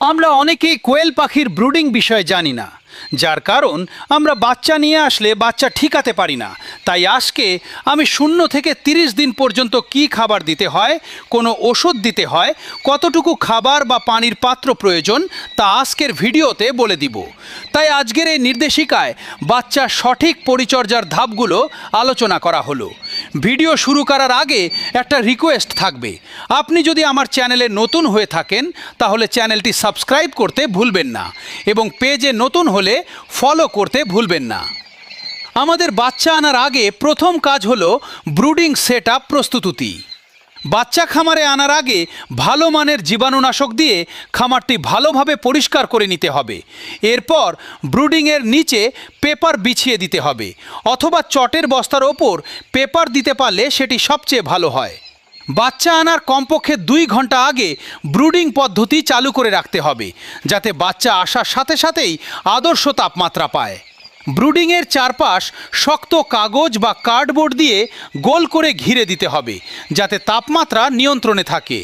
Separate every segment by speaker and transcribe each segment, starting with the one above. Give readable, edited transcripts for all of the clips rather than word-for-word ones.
Speaker 1: আমরা অনেকেই কোয়েল পাখির ব্রুডিং বিষয়ে জানি না, যার কারণ আমরা বাচ্চা নিয়ে আসলে বাচ্চা ঠিকাতে পারি না। তাই আজকে আমি 0 থেকে 30 দিন পর্যন্ত কি খাবার দিতে হয়, কোনো ওষুধ দিতে হয়, কতটুকু খাবার বা পানির পাত্র প্রয়োজন তা আজকের ভিডিওতে বলে দিব। তাই আজকের এই নির্দেশিকায় বাচ্চার সঠিক পরিচর্যার ধাপগুলো আলোচনা করা হলো। ভিডিও শুরু করার আগে একটা রিকোয়েস্ট থাকবে, আপনি যদি আমার চ্যানেলে নতুন হয়ে থাকেন তাহলে চ্যানেলটি সাবস্ক্রাইব করতে ভুলবেন না এবং পেজে নতুন হলে ফলো করতে ভুলবেন না। আমাদের বাচ্চা আনার আগে প্রথম কাজ হলো ব্রুডিং সেটআপ প্রস্তুতি। বাচ্চা খামারে আনার আগে ভালো মানের জীবাণুনাশক দিয়ে খামারটি ভালোভাবে পরিষ্কার করে নিতে হবে। এরপর ব্রুডিংয়ের নিচে পেপার বিছিয়ে দিতে হবে, অথবা চটের বস্তার ওপর পেপার দিতে পারলে সেটি সবচেয়ে ভালো হয়। বাচ্চা আনার কমপক্ষে 2 ঘন্টা আগে ব্রুডিং পদ্ধতি চালু করে রাখতে হবে, যাতে বাচ্চা আসার সাথে সাথেই আদর্শ তাপমাত্রা পায়। ব্রুডিংয়ের চারপাশ শক্ত কাগজ বা কার্ডবোর্ড দিয়ে গোল করে ঘিরে দিতে হবে, যাতে তাপমাত্রা নিয়ন্ত্রণে থাকে।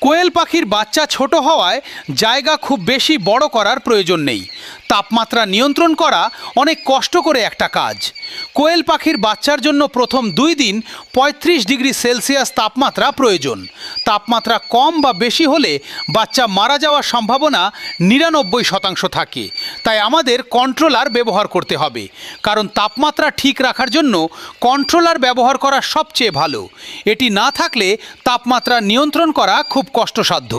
Speaker 1: কোয়েল পাখির বাচ্চা ছোট হওয়ায় জায়গা খুব বেশি বড় করার প্রয়োজন নেই। তাপমাত্রা নিয়ন্ত্রণ করা অনেক কষ্ট করে একটা কাজ। কোয়েল পাখির বাচ্চার জন্য প্রথম 2 দিন 35 ডিগ্রি সেলসিয়াস তাপমাত্রা প্রয়োজন। তাপমাত্রা কম বা বেশি হলে বাচ্চা মারা যাওয়ার সম্ভাবনা 99% থাকে। তাই আমাদের কন্ট্রোলার ব্যবহার করতে হবে, কারণ তাপমাত্রা ঠিক রাখার জন্য কন্ট্রোলার ব্যবহার করা সবচেয়ে ভালো। এটি না থাকলে তাপমাত্রা নিয়ন্ত্রণ করা খুব কষ্টসাধ্য।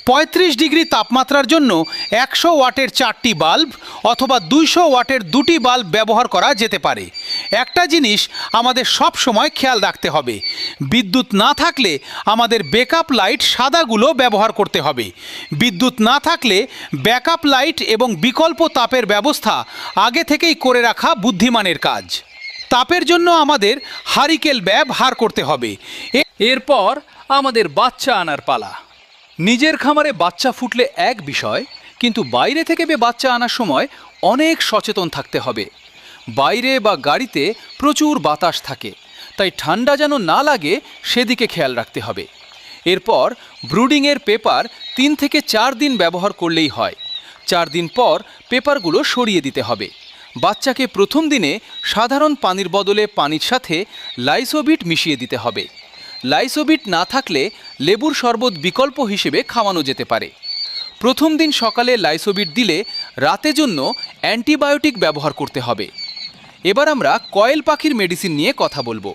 Speaker 1: 35 ডিগ্রি তাপমাত্রার জন্য 100 ওয়াটের 4টি বাল্ব অথবা 200 ওয়াটের 2টি বাল্ব ব্যবহার করা যেতে পারে। একটা জিনিস আমাদের সব সময় খেয়াল রাখতে হবে, বিদ্যুৎ না থাকলে আমাদের ব্যাকআপ লাইট সাদাগুলো ব্যবহার করতে হবে। বিদ্যুৎ না থাকলে ব্যাকআপ লাইট এবং বিকল্প তাপের ব্যবস্থা আগে থেকেই করে রাখা বুদ্ধিমানের কাজ। তাপের জন্য আমাদের হারিকেন ব্যবহার করতে হবে। এরপর আমাদের বাচ্চা আনার পালা। নিজের খামারে বাচ্চা ফুটলে এক বিষয়, কিন্তু বাইরে থেকে বাচ্চা আনার সময় অনেক সচেতন থাকতে হবে। বাইরে বা গাড়িতে প্রচুর বাতাস থাকে, তাই ঠান্ডা যেন না লাগে সেদিকে খেয়াল রাখতে হবে। এরপর ব্রুডিংয়ের পেপার 3 থেকে 4 দিন ব্যবহার করলেই হয়। 4 দিন পর পেপারগুলো সরিয়ে দিতে হবে। বাচ্চাকে প্রথম দিনে সাধারণ পানির বদলে পানির সাথে লাইসোবিট মিশিয়ে দিতে হবে। লাইসোবিট না থাকলে লেবুর শরবত বিকল্প হিসেবে খাওয়ানো যেতে পারে। প্রথম দিন সকালে লাইসোবিট দিলে রাতের জন্য অ্যান্টিবায়োটিক ব্যবহার করতে হবে। এবার আমরা কয়েল পাখির মেডিসিন নিয়ে কথা বলবো।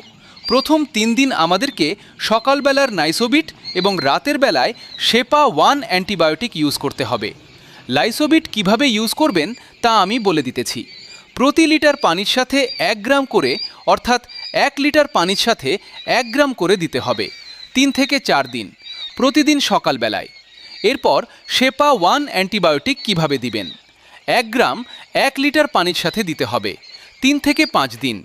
Speaker 1: প্রথম 3 দিন আমাদেরকে সকালবেলার নাইসোবিট এবং রাতের বেলায় শেপা 1 অ্যান্টিবায়োটিক ইউজ করতে হবে। লাইসোবিট কিভাবে ইউজ করবেন তা আমি বলে দিতেছি। প্রতি লিটার পানির সাথে 1 গ্রাম করে, অর্থাৎ 1 লিটার পানির সাথে 1 গ্রাম করে দিতে হবে 3 থেকে 4 দিন, প্রতিদিন সকালবেলায়। এরপর শেপা 1 অ্যান্টিবায়োটিক কিভাবে দিবেন? 1 গ্রাম 1 লিটার পানির সাথে দিতে হবে 3 থেকে 5 দিন।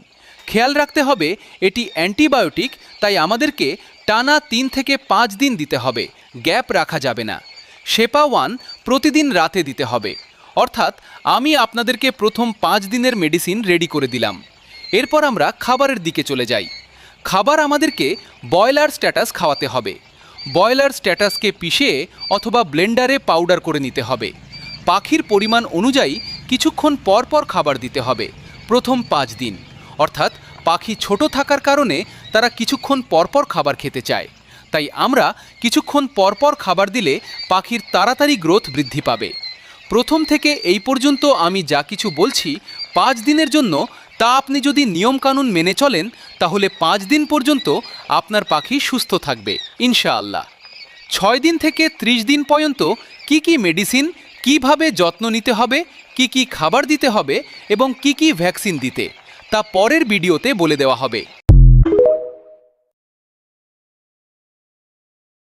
Speaker 1: খেয়াল রাখতে হবে এটি অ্যান্টিবায়োটিক, তাই আমাদেরকে টানা 3 থেকে 5 দিন দিতে হবে, গ্যাপ রাখা যাবে না। শেপা 1 প্রতিদিন রাতে দিতে হবে, অর্থাৎ আমি আপনাদেরকে প্রথম 5 দিনের মেডিসিন রেডি করে দিলাম। এরপর আমরা খাবারের দিকে চলে যাই। খাবার আমাদেরকে বয়লার স্ট্যাটাস খাওয়াতে হবে। বয়লার স্ট্যাটাসকে পিষে অথবা ব্লেন্ডারে পাউডার করে নিতে হবে। পাখির পরিমাণ অনুযায়ী কিছুক্ষণ পর পর খাবার দিতে হবে প্রথম 5 দিন, অর্থাৎ পাখি ছোট থাকার কারণে তারা কিছুক্ষণ পরপর খাবার খেতে চায়। তাই আমরা কিছুক্ষণ পরপর খাবার দিলে পাখির তাড়াতাড়ি গ্রোথ বৃদ্ধি পাবে। প্রথম থেকে এই পর্যন্ত আমি যা কিছু বলছি 5 দিনের জন্য, তা আপনি যদি নিয়মকানুন মেনে চলেন তাহলে 5 দিন পর্যন্ত আপনার পাখি সুস্থ থাকবে ইনশাআল্লাহ। 6 দিন থেকে 30 দিন পর্যন্ত কি কি মেডিসিন, কিভাবে যত্ন নিতে হবে, কি খাবার দিতে হবে এবং কি ভ্যাকসিন দিতে, তা পরের ভিডিওতে বলে দেওয়া হবে।